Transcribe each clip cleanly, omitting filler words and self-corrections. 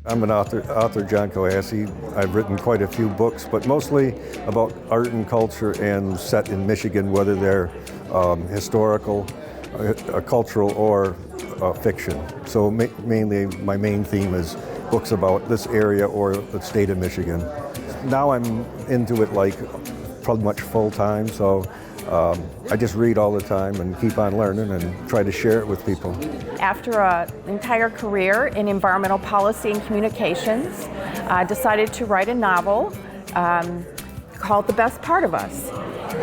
I'm an author John Cohassey. I've written quite a few books, but mostly about art and culture and set in Michigan, whether they're historical, cultural, or fiction. So mainly my main theme is books about this area or the state of Michigan. Now I'm into it like pretty much full time, so I just read all the time and keep on learning and try to share it with people. After an entire career in environmental policy and communications, I decided to write a novel called The Best Part of Us.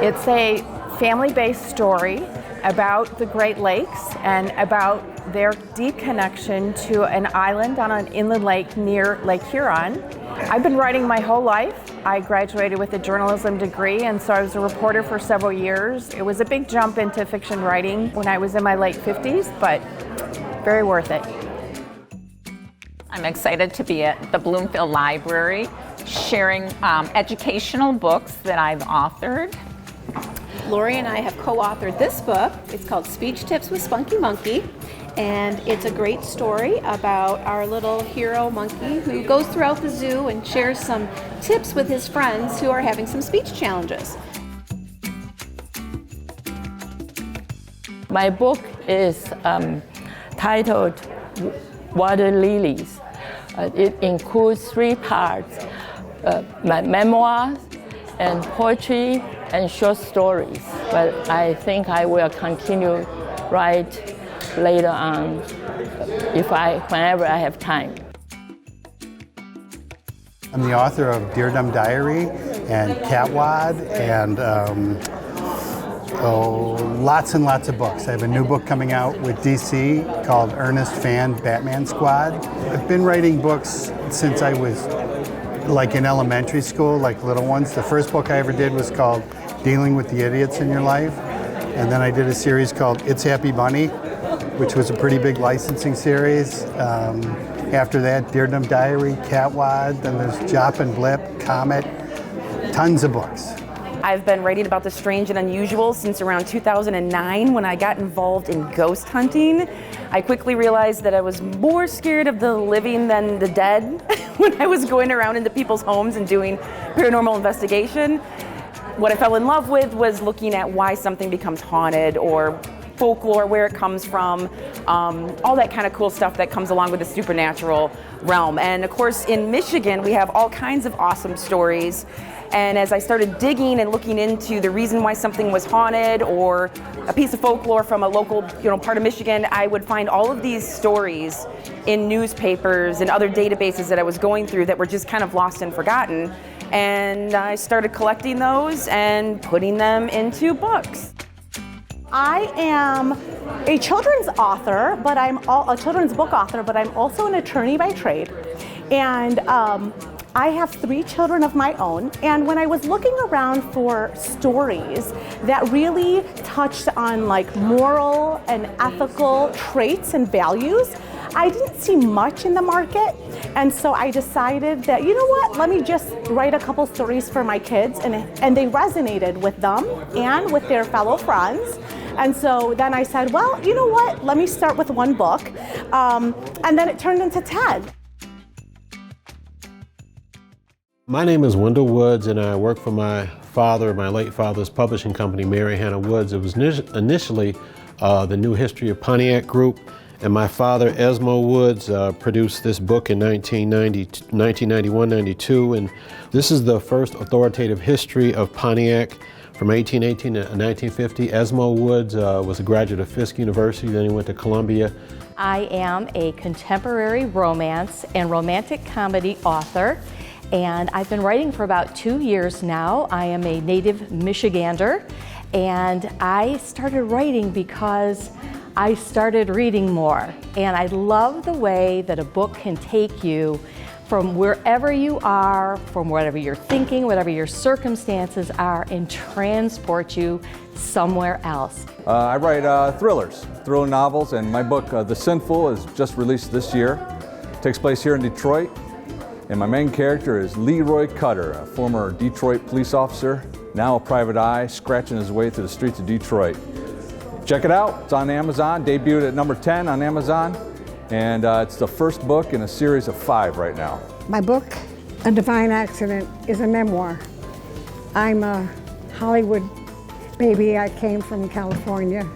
It's a family-based story about the Great Lakes and about their deep connection to an island on an inland lake near Lake Huron. I've been writing my whole life. I graduated with a journalism degree, and so I was a reporter for several years. It was a big jump into fiction writing when I was in my late 50s, but very worth it. I'm excited to be at the Bloomfield Library sharing educational books that I've authored. Lori and I have co-authored this book. It's called Speech Tips with Spunky Monkey, and it's a great story about our little hero monkey who goes throughout the zoo and shares some tips with his friends who are having some speech challenges. My book is titled Water Lilies. It includes 3 parts, my memoirs and poetry and short stories, but I think I will continue write later on whenever I have time. I'm the author of Deer Dumb Diary and Catwad and lots and lots of books. I have a new book coming out with DC called Ernest Fan Batman Squad. I've been writing books since I was like in elementary school, like little ones. The first book I ever did was called Dealing with the Idiots in Your Life. And then I did a series called It's Happy Bunny, which was a pretty big licensing series. After that, Deer Dumb Diary, Catwad, then there's Jop and Blip, Comet, tons of books. I've been writing about the strange and unusual since around 2009 when I got involved in ghost hunting. I quickly realized that I was more scared of the living than the dead when I was going around into people's homes and doing paranormal investigation. What I fell in love with was looking at why something becomes haunted or folklore, where it comes from, all that kind of cool stuff that comes along with the supernatural realm. And of course, in Michigan, we have all kinds of awesome stories. And as I started digging and looking into the reason why something was haunted or a piece of folklore from a local, part of Michigan, I would find all of these stories in newspapers and other databases that I was going through that were just kind of lost and forgotten. And I started collecting those and putting them into books. I am a children's author, but I'm a children's book author, but I'm also an attorney by trade. And I have 3 children of my own, and when I was looking around for stories that really touched on like moral and ethical traits and values, I didn't see much in the market. And so I decided that, you know what, let me just write a couple stories for my kids, and they resonated with them and with their fellow friends. And so then I said, well, you know what, let me start with 1 book. And then it turned into 10. My name is Wendell Woods, and I work for my late father's publishing company, Mary Hannah Woods. It was initially the New History of Pontiac Group, and my father, Esmo Woods, produced this book in 1991-92, and this is the first authoritative history of Pontiac from 1818 to 1950. Esmo Woods was a graduate of Fisk University, then he went to Columbia. I am a contemporary romance and romantic comedy author, and I've been writing for about 2 years now. I am a native Michigander, and I started writing because I started reading more. And I love the way that a book can take you from wherever you are, from whatever you're thinking, whatever your circumstances are, and transport you somewhere else. I write thrillers, thriller novels, and my book, The Sinful, is just released this year. It takes place here in Detroit. And my main character is Leroy Cutter, a former Detroit police officer, now a private eye, scratching his way through the streets of Detroit. Check it out. It's on Amazon, debuted at number 10 on Amazon. and it's the first book in a series of 5 right now. My book, A Divine Accident, is a memoir. I'm a Hollywood baby. I came from California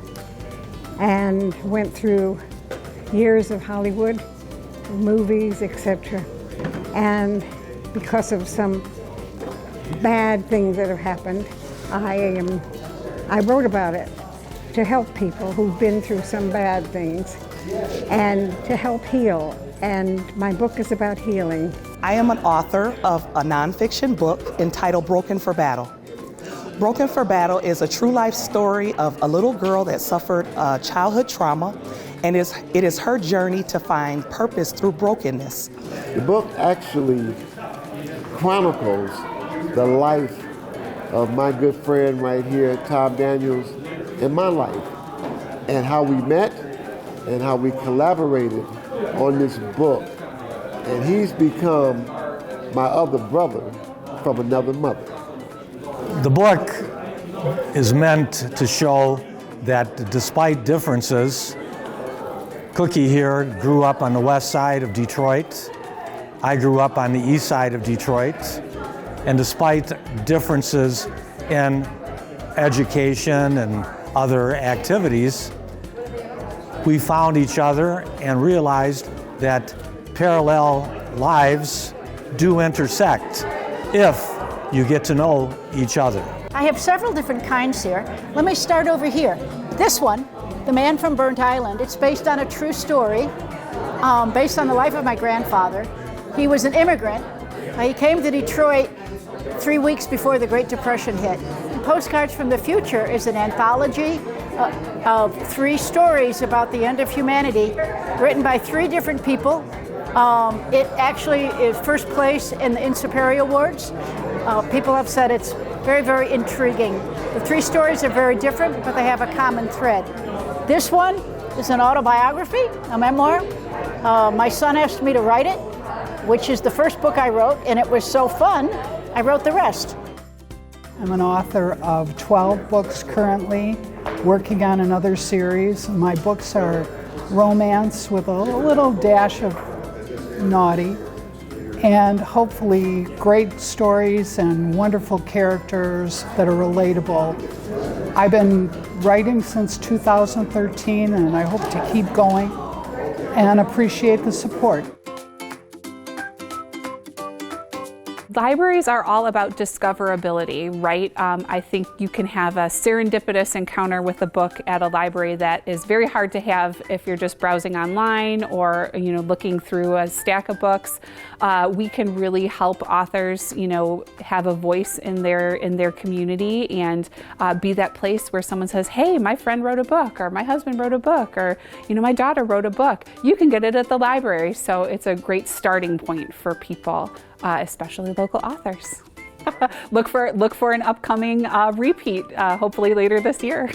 and went through years of Hollywood, movies, etc. And because of some bad things that have happened, I wrote about it to help people who've been through some bad things and to help heal. And my book is about healing. I am an author of a nonfiction book entitled Broken for Battle. Broken for Battle is a true life story of a little girl that suffered childhood trauma, and it is her journey to find purpose through brokenness. The book actually chronicles the life of my good friend right here, Tom Daniels, and my life, and how we met and how we collaborated on this book. And he's become my other brother from another mother. The book is meant to show that despite differences, Cookie here grew up on the west side of Detroit. I grew up on the east side of Detroit. And despite differences in education and other activities, we found each other and realized that parallel lives do intersect if you get to know each other. I have several different kinds here. Let me start over here. This one, The Man from Burnt Island, it's based on a true story, based on the life of my grandfather. He was an immigrant. He came to Detroit 3 weeks before the Great Depression hit. Postcards from the Future is an anthology of 3 stories about the end of humanity, written by 3 different people. It actually is first place in the Insuperi Awards. People have said it's very, very intriguing. The 3 stories are very different, but they have a common thread. This one is an autobiography, a memoir. My son asked me to write it, which is the first book I wrote, and it was so fun, I wrote the rest. I'm an author of 12 books currently, working on another series. My books are romance with a little dash of naughty, and hopefully great stories and wonderful characters that are relatable. I've been writing since 2013, and I hope to keep going and appreciate the support. Libraries are all about discoverability, right? I think you can have a serendipitous encounter with a book at a library that is very hard to have if you're just browsing online or looking through a stack of books. We can really help authors, have a voice in their community and be that place where someone says, "Hey, my friend wrote a book," or "My husband wrote a book," or "My daughter wrote a book." You can get it at the library, so it's a great starting point for people. Especially local authors. Look for an upcoming repeat, hopefully later this year.